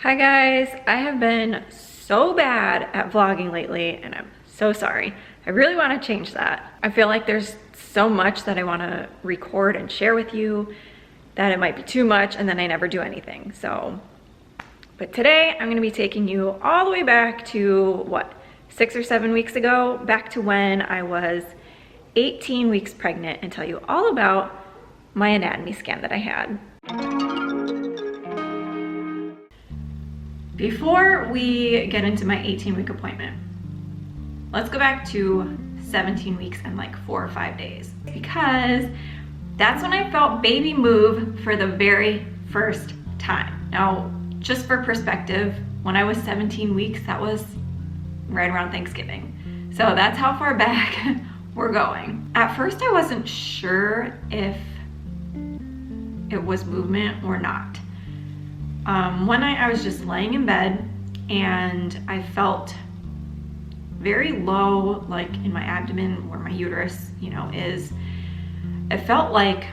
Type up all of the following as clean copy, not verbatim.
Hi guys, I have been so bad at vlogging lately and I'm so sorry. I really want to change that. I feel like there's so much that I want to record and share with you that it might be too much and then I never do anything. But today I'm going to be taking you all the way back to what, 6 or 7 weeks ago, back to when I was 18 weeks pregnant and tell you all about my anatomy scan that I had. Before we get into my 18-week appointment, let's go back to 17 weeks and like 4 or 5 days, because that's when I felt baby move for the very first time. Now, just for perspective, when I was 17 weeks, that was right around Thanksgiving. So that's how far back we're going. At first, I wasn't sure if it was movement or not. One night I was just laying in bed and I felt very low, like in my abdomen where my uterus, is. It felt like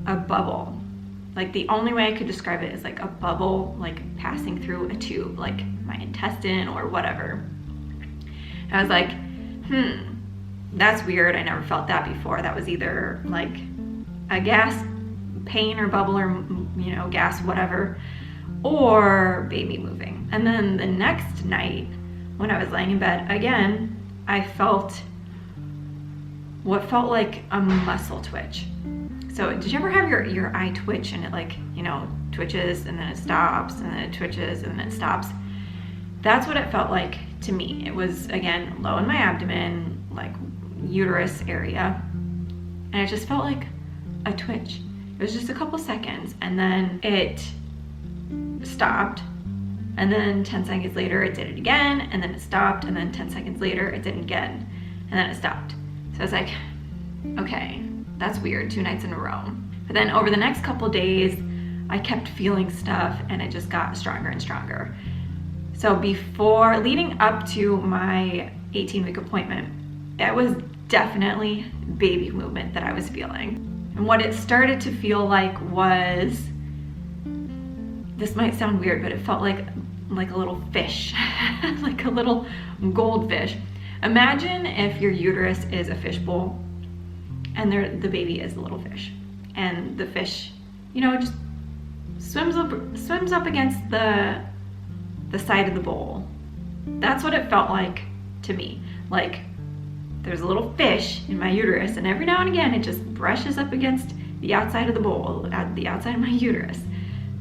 a bubble. Like the only way I could describe it is like a bubble, like passing through a tube, like my intestine or whatever. And I was like, that's weird. I never felt that before. That was either like a gas pain or bubble or, gas, whatever, or baby moving. And then the next night when I was laying in bed again, I felt what felt like a muscle twitch. So did you ever have your eye twitch and it like, twitches and then it stops and then it twitches and then it stops? That's what it felt like to me. It was, again, low in my abdomen, like uterus area. And it just felt like a twitch. It was just a couple seconds and then it stopped, and then 10 seconds later it did it again, and then it stopped, and then 10 seconds later it did it again, and then it stopped. So I was like, okay, that's weird, 2 nights in a row. But then over the next couple days, I kept feeling stuff and it just got stronger and stronger. So leading up to my 18-week appointment, it was definitely baby movement that I was feeling. And what it started to feel like was, this might sound weird, but it felt like a little fish, like a little goldfish. Imagine if your uterus is a fishbowl and the baby is the little fish. And the fish, just swims up against the side of the bowl. That's what it felt like to me. Like there's a little fish in my uterus, and every now and again it just brushes up against the outside of the bowl, at the outside of my uterus.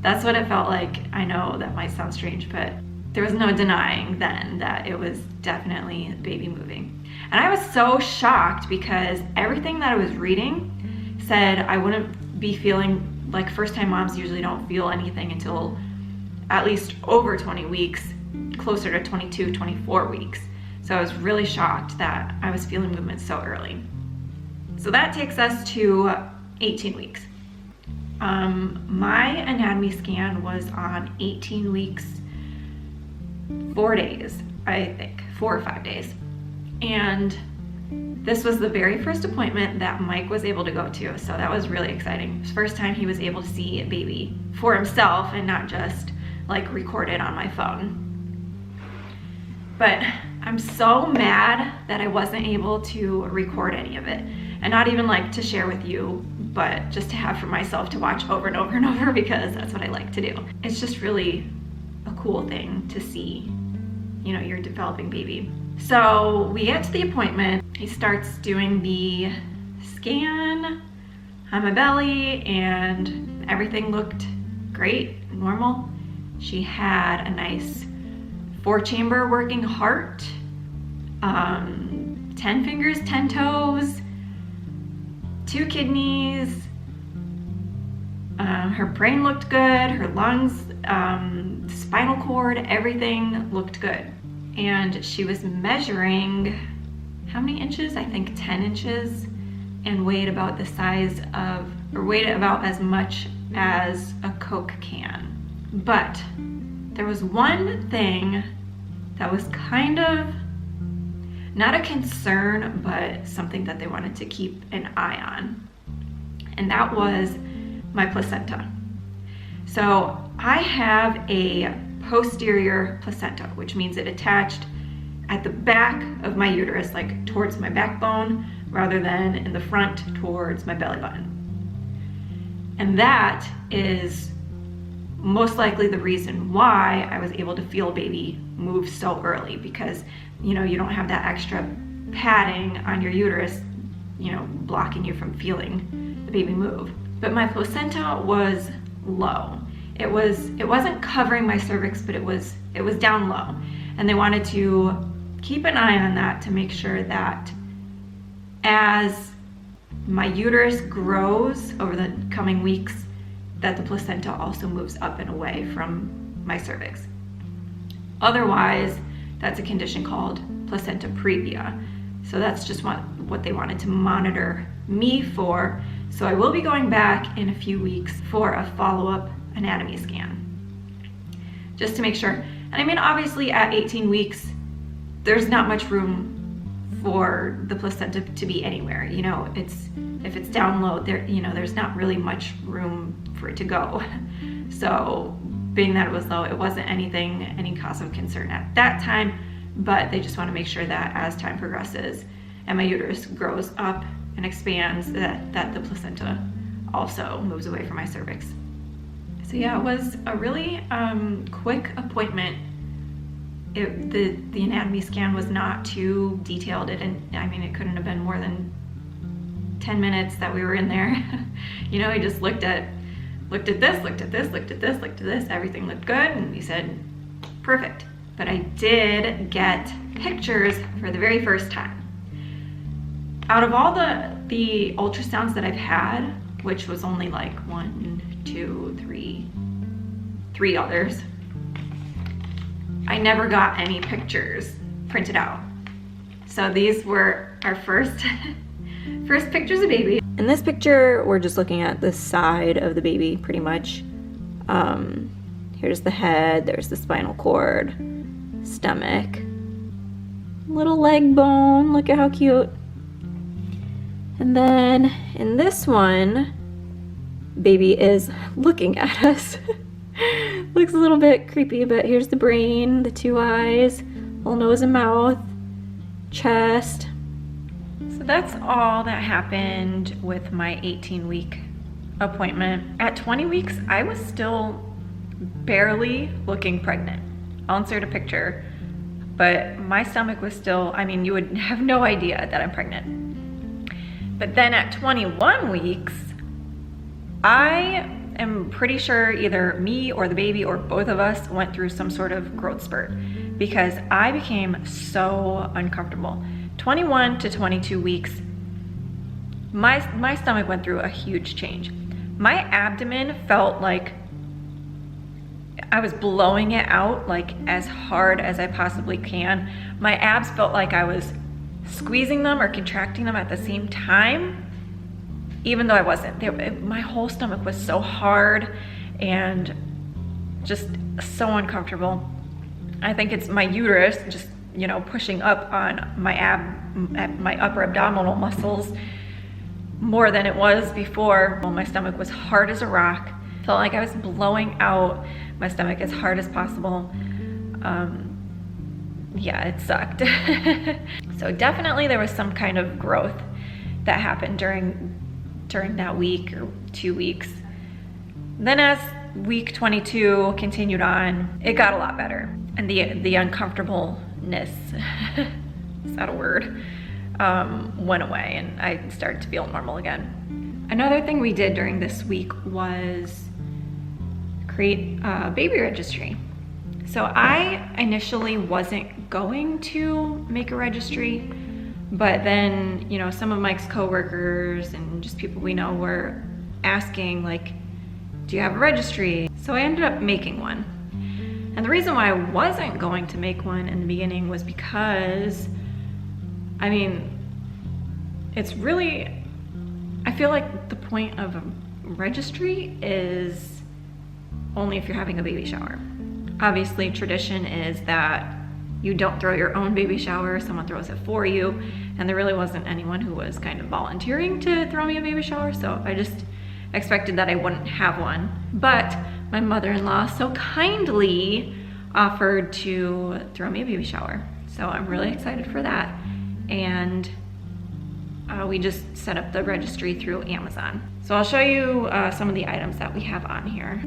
That's what it felt like. I know that might sound strange, but there was no denying then that it was definitely baby moving. And I was so shocked because everything that I was reading said I wouldn't be feeling, like first-time moms usually don't feel anything until at least over 20 weeks, closer to 22, 24 weeks. So I was really shocked that I was feeling movement so early. So that takes us to 18 weeks. My anatomy scan was on 18 weeks, 4 days, I think, 4 or 5 days. And this was the very first appointment that Mike was able to go to. So that was really exciting. It was the first time he was able to see a baby for himself and not just like record it on my phone. But I'm so mad that I wasn't able to record any of it, and not even like to share with you, but just to have for myself to watch over and over and over, because that's what I like to do. It's just really a cool thing to see, your developing baby. So we get to the appointment. He starts doing the scan on my belly and everything looked great, normal. She had a nice 4-chamber working heart, 10 fingers, 10 toes, 2 kidneys. Her brain looked good, her lungs, spinal cord, everything looked good. And she was measuring, how many inches? I think 10 inches, and weighed about the size of, or weighed about as much as a Coke can. But there was one thing that was kind of not a concern, but something that they wanted to keep an eye on. And that was my placenta. So I have a posterior placenta, which means it attached at the back of my uterus, like towards my backbone, rather than in the front towards my belly button. And that is most likely the reason why I was able to feel baby move so early, because you don't have that extra padding on your uterus, blocking you from feeling the baby move. But my placenta was low. It wasn't covering my cervix, but it was down low. And they wanted to keep an eye on that to make sure that as my uterus grows over the coming weeks, that the placenta also moves up and away from my cervix. Otherwise, that's a condition called placenta previa. So that's just what they wanted to monitor me for. So I will be going back in a few weeks for a follow-up anatomy scan, just to make sure. And I mean, obviously at 18 weeks, there's not much room for the placenta to be anywhere. If it's down low, there's not really much room for it to go. So being that it was low, it wasn't any cause of concern at that time, but they just want to make sure that as time progresses and my uterus grows up and expands, that the placenta also moves away from my cervix. So yeah, it was a really quick appointment. The anatomy scan was not too detailed. It couldn't have been more than 10 minutes that we were in there. He just looked at this, everything looked good, and he said, perfect. But I did get pictures for the very first time. Out of all the ultrasounds that I've had, which was only like 3 others, I never got any pictures printed out. So these were our first pictures of baby. In this picture, we're just looking at the side of the baby, pretty much. Here's the head, there's the spinal cord, stomach, little leg bone, look at how cute. And then in this one, baby is looking at us. Looks a little bit creepy, but here's the brain, the 2 eyes, little nose and mouth, chest. So that's all that happened with my 18-week appointment. At 20 weeks, I was still barely looking pregnant. I'll insert a picture, but my stomach was still, you would have no idea that I'm pregnant. But then at 21 weeks, I am pretty sure either me or the baby or both of us went through some sort of growth spurt, because I became so uncomfortable. 21 to 22 weeks, my stomach went through a huge change. My abdomen felt like I was blowing it out like as hard as I possibly can. My abs felt like I was squeezing them or contracting them at the same time, even though I wasn't. My whole stomach was so hard and just so uncomfortable. I think it's my uterus just, pushing up on my upper abdominal muscles more than it was before. My stomach was hard as a rock. Felt like I was blowing out my stomach as hard as possible. Yeah, it sucked. So definitely there was some kind of growth that happened during that week or 2 weeks. Then as week 22 continued on, it got a lot better. And the uncomfortableness, is that a word, went away, and I started to feel normal again. Another thing we did during this week was create a baby registry. So I initially wasn't going to make a registry, but then, some of Mike's coworkers and just people we know were asking, like, do you have a registry? So I ended up making one. And the reason why I wasn't going to make one in the beginning was because, it's really, I feel like the point of a registry is only if you're having a baby shower. Obviously, tradition is that you don't throw your own baby shower, someone throws it for you, and there really wasn't anyone who was kind of volunteering to throw me a baby shower, so I just expected that I wouldn't have one. But my mother-in-law so kindly offered to throw me a baby shower. So I'm really excited for that. And we just set up the registry through Amazon. So I'll show you some of the items that we have on here.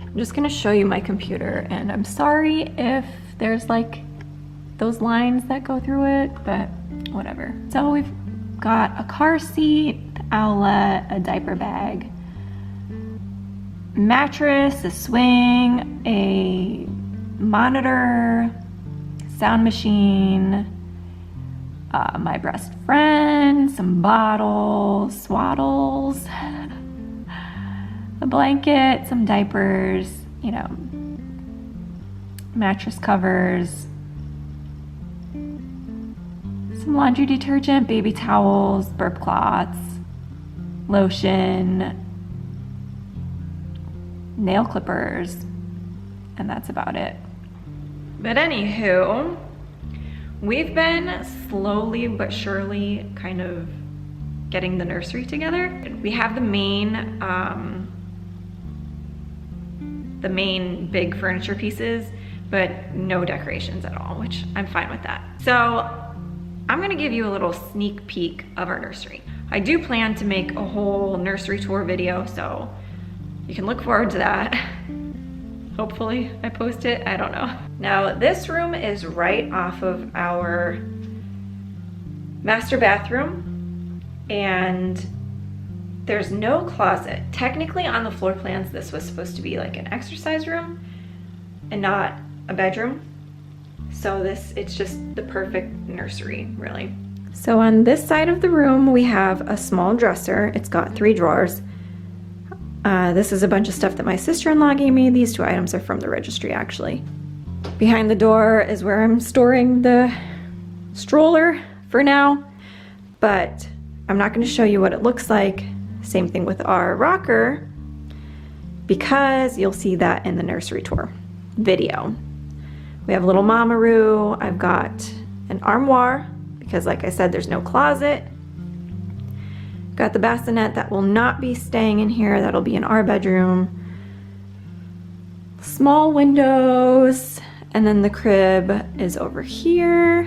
I'm just gonna show you my computer, and I'm sorry if there's like those lines that go through it, but whatever. So we've got a car seat, outlet, a diaper bag, mattress, a swing, a monitor, sound machine, my best friend, some bottles, swaddles, a blanket, some diapers, you know, mattress covers, some laundry detergent, baby towels, burp cloths, lotion, nail clippers, and that's about it. But anywho, we've been slowly but surely kind of getting the nursery together. We have the main big furniture pieces, but no decorations at all, which I'm fine with that. So I'm gonna give you a little sneak peek of our nursery. I do plan to make a whole nursery tour video, so you can look forward to that. Hopefully I post it, I don't know. Now this room is right off of our master bathroom, and there's no closet. Technically on the floor plans, this was supposed to be like an exercise room and not a bedroom. So it's just the perfect nursery, really. So on this side of the room, we have a small dresser. It's got 3 drawers. This is a bunch of stuff that my sister-in-law gave me. These 2 items are from the registry, actually. Behind the door is where I'm storing the stroller for now, but I'm not going to show you what it looks like. Same thing with our rocker, because you'll see that in the nursery tour video. We have a little mama-roo. I've got an armoire, because like I said, there's no closet. Got the bassinet that will not be staying in here. That'll be in our bedroom. Small windows, and then the crib is over here,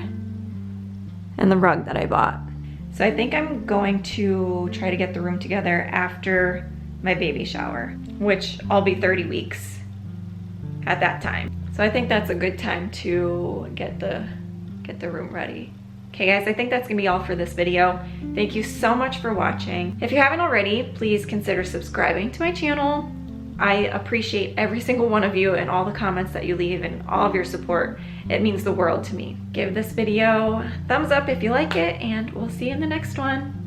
and the rug that I bought. So I think I'm going to try to get the room together after my baby shower, which I'll be 30 weeks at that time. So I think that's a good time to get the room ready. Okay guys, I think that's gonna be all for this video. Thank you so much for watching. If you haven't already, please consider subscribing to my channel. I appreciate every single one of you and all the comments that you leave and all of your support. It means the world to me. Give this video a thumbs up if you like it, and we'll see you in the next one.